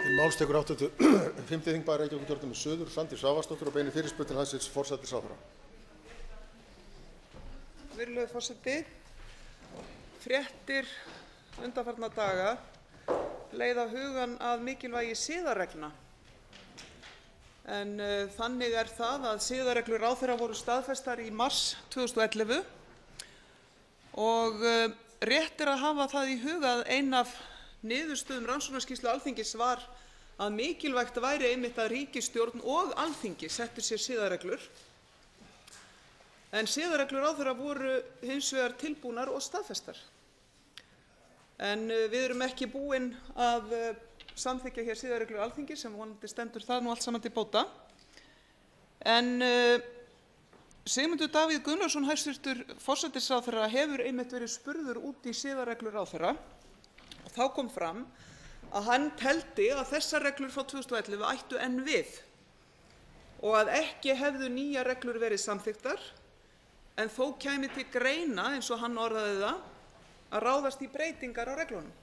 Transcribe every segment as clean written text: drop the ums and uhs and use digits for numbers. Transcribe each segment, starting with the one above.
Máls tekur 85. þingmaður Reykjavíkurkjördæmis suður, Svandís Svavarsdóttir, og beinir fyrirspurn til hæstv. forsætisráðherra. Virðulegur forseti. Fréttir undanfarna daga leiða hugann að mikilvægi siðareglna. En þannig það að siðareglur ráðherra voru staðfestar í mars 2011 og rétt að hafa það í huga að ein af niðurstöðum rannsóknarskýrslu Alþingis var að mikilvægt væri einmitt að ríkisstjórn og Alþingi settu sér siðareglur. En siðareglur ráðherra voru hins vegar tilbúnar og staðfestar. En við erum ekki búin að samþykkja hér siðareglur Alþingis, sem vonandi stendur það nú allt saman til bóta. En Sigmundur Davíð Gunnlaugsson, hæstvirtur forsætisráðherra, hefur einmitt verið spurður út í siðareglur ráðherra. Og þá kom fram að hann teldi að þessar reglur frá 2011 ættu enn við og að ekki hefðu nýjar reglur verið samþykktar, en þó kæmi til greina, eins og hann orðaði það, að ráðast í breytingar á reglunum.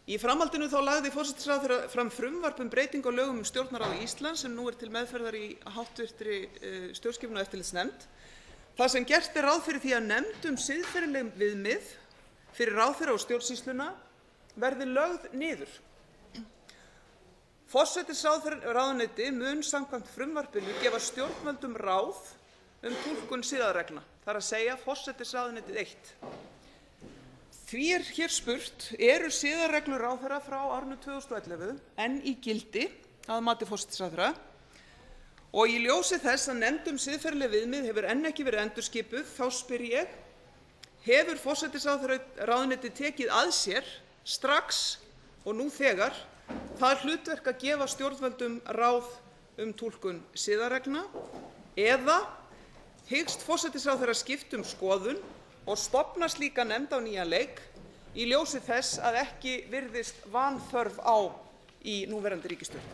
Í framhaldinu þá lagði forsætisráðherra fram frumvarp breytingu á lögum Stjórnarráð Íslands, sem nú til meðferðar í háttvirtri stjórnskipunar- og eftirlitsnefnd, þar sem gert ráð fyrir því að nefnd siðferðileg viðmið fyrir ráðherra og stjórnsýsluna verði lögð niður. Forsætisráðuneyti mun samkvæmt frumvarpinu gefa stjórnvöldum ráð túlkun siðareglna, það er að segja forsætisráðuneytið eitt. Því hér spurt, eru siðareglur ráðherra frá árinu 2011 enn í gildi að mati forsætisráðherra? Og í ljósi þess að nefnd siðferðileg viðmið hefur enn ekki verið endurskipuð, þá spyr ég: hefur forsætisráðuneytið tekið að sér strax og nú þegar það hlutverk að gefa stjórnvöldum ráð túlkun siðareglna, eða hyggst forsætisráðherra skipta skoðun og stofna slíka nefnd á nýjan leik í ljósi þess að ekki virðist vanþörf á í núverandi ríkisstjórn?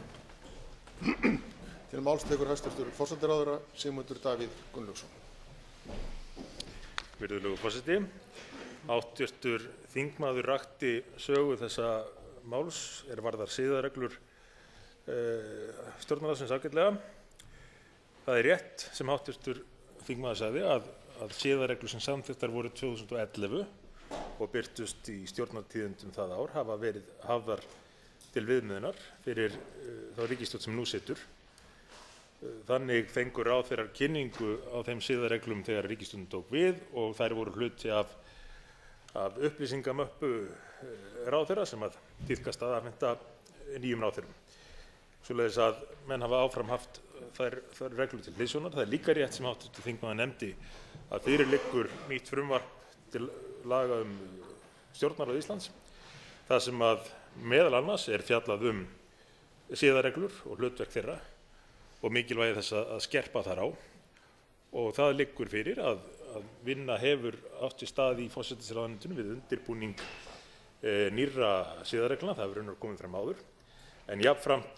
Til máls tekur hæstv. forsætisráðherra Sigmundur Davíð Gunnlaugsson. Virðulegur forseti. Hv. þingmaður rakti sögu þessa máls varðar siðareglur stjórnarráðsins ágætlega. Það er rétt sem hv. þingmaður sagði að siðareglur sem samþykktar voru 2011 og birtust í stjórnartíðindum það ár hafa verið hafðar til viðmiðunar fyrir þá ríkisstjórn sem nú situr. Þannig fengu ráðherrar kynningu á þeim siðareglum þegar ríkisstjórnin tók við og þær voru hluti af upplýsingamöppu ráðherra sem tíðkast að afhenda nýjum ráðherrum. Svoleiðis að menn hafa áfram haft þær reglur til hliðsjónar. Það er líka rétt sem hv. þingmaður nefndi að fyrir liggur nýtt frumvarp til laga Stjórnarráð Íslands, þar sem meðal annars fjallað siðareglur og hlutverk þeirra og mikilvægi þess að skerpa þar á, og það liggur fyrir að vinna hefur átt sér stað í forsætisráðuneytinu við undirbúning nýrra siðareglna. Það hefur raunar komið fram áður, en jafnframt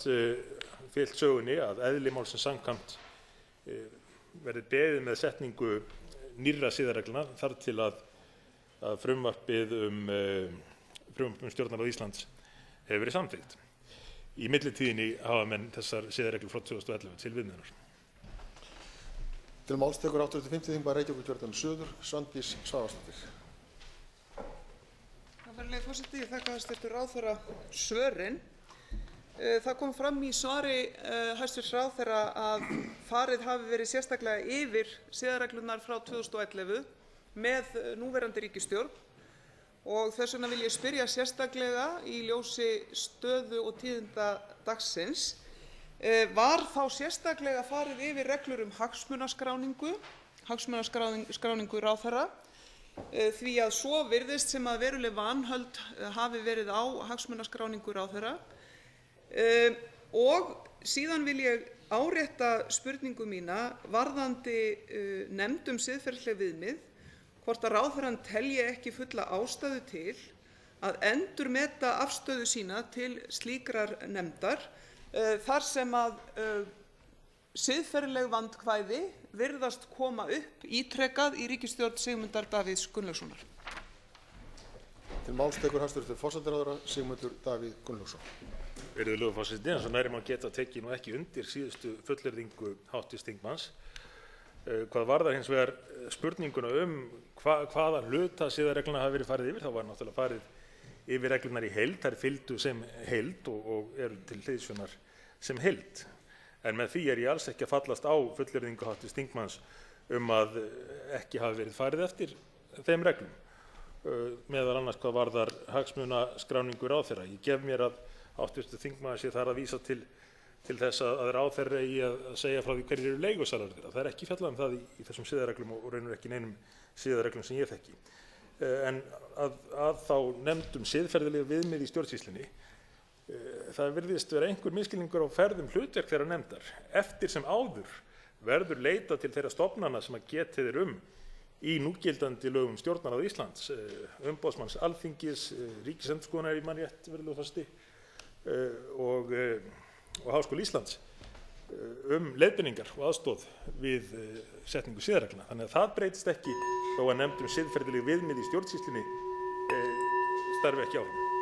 fylgt sögunni að eðli málsins samkvæmt verði beðið með setningu nýrra siðareglna þar til að frumvarpið Stjórnarráð Íslands hefur verið samþykkt. Í millitíðinni hafa menn þessar siðareglur frá 2011 til viðmiðunar. Til máls tekur 85. þingmaður Reykjavíkurkjördæmis suður, Svandís Svavarsdóttir. Virðulegur forseti, ég þakka hæstv. ráðherra svörin. Það kom fram í svari hæstv. ráðherra að farið hafi verið sérstaklega yfir siðareglurnar frá 2011 með núverandi ríkisstjórn, og þess vegna vil ég spyrja sérstaklega í ljósi stöðu og tíðinda dagsins: var þá sérstaklega farið yfir reglur hagsmunaskráningu ráðherra, því að svo virðist sem að veruleg vanhöld hafi verið á hagsmunaskráningu ráðherra? Og síðan vil ég árétta spurningu mína varðandi nefnd siðferðileg viðmið, hvort að ráðherrann telji ekki fulla ástæðu til að endurmeta afstöðu sína til slíkrar nefndar, þar sem að siðferðileg vandkvæði virðast koma upp ítrekað í ríkisstjórn Sigmundar Davíðs Gunnlaugssonar. Til máls tekur hæstv. forsætisráðherra Sigmundur Davíð Gunnlaugsson. Virðulegur forseti, eins og nærri má geta tekið nú ekki undir síðustu fullyrðingu hv. þingmanns. Hvað varðar hins vegar spurninguna hvaða hluta siðareglna hafi verið farið yfir, þá var náttúrulega farið yfir reglurnar í heild. Þær fylgdu sem heild og eru til hliðsjónar sem heild. En með því ég alls ekki að fallast á fullyrðingu hv. þingmanns að ekki hafi verið farið eftir þeim reglum, meðal annars hvað varðar hagsmunaskráningu ráðherra. Ég gef mér að hv. þingmaður sé þar að vísa til þess að ráðherra eigi að segja frá því hverjir eru leigusalar þeirra. Það ekki fjallað það í þessum siðareglum og raunar ekki neinum siðareglum sem ég þekki. En að þá nefndum siðferðilegu viðmið í stjórnsýslunni, það virðist vera einhver misskilningur á ferðum hlutverk þeirra nefndar. Eftir sem áður verður leitað til þeirra stofnana sem að getið í núgildandi lögum Stjórnarráð Íslands, umboðsmanns Alþingis, Ríkisendurskoðunar í man rétt, virðulegur forseti, og Háskóla Íslands leiðbeiningar og aðstoð við setningu siðareglna. Þannig að það breytist ekki þó að nefndum siðferðilegu viðmið í stjórnsýslunni starfi ekki áfram.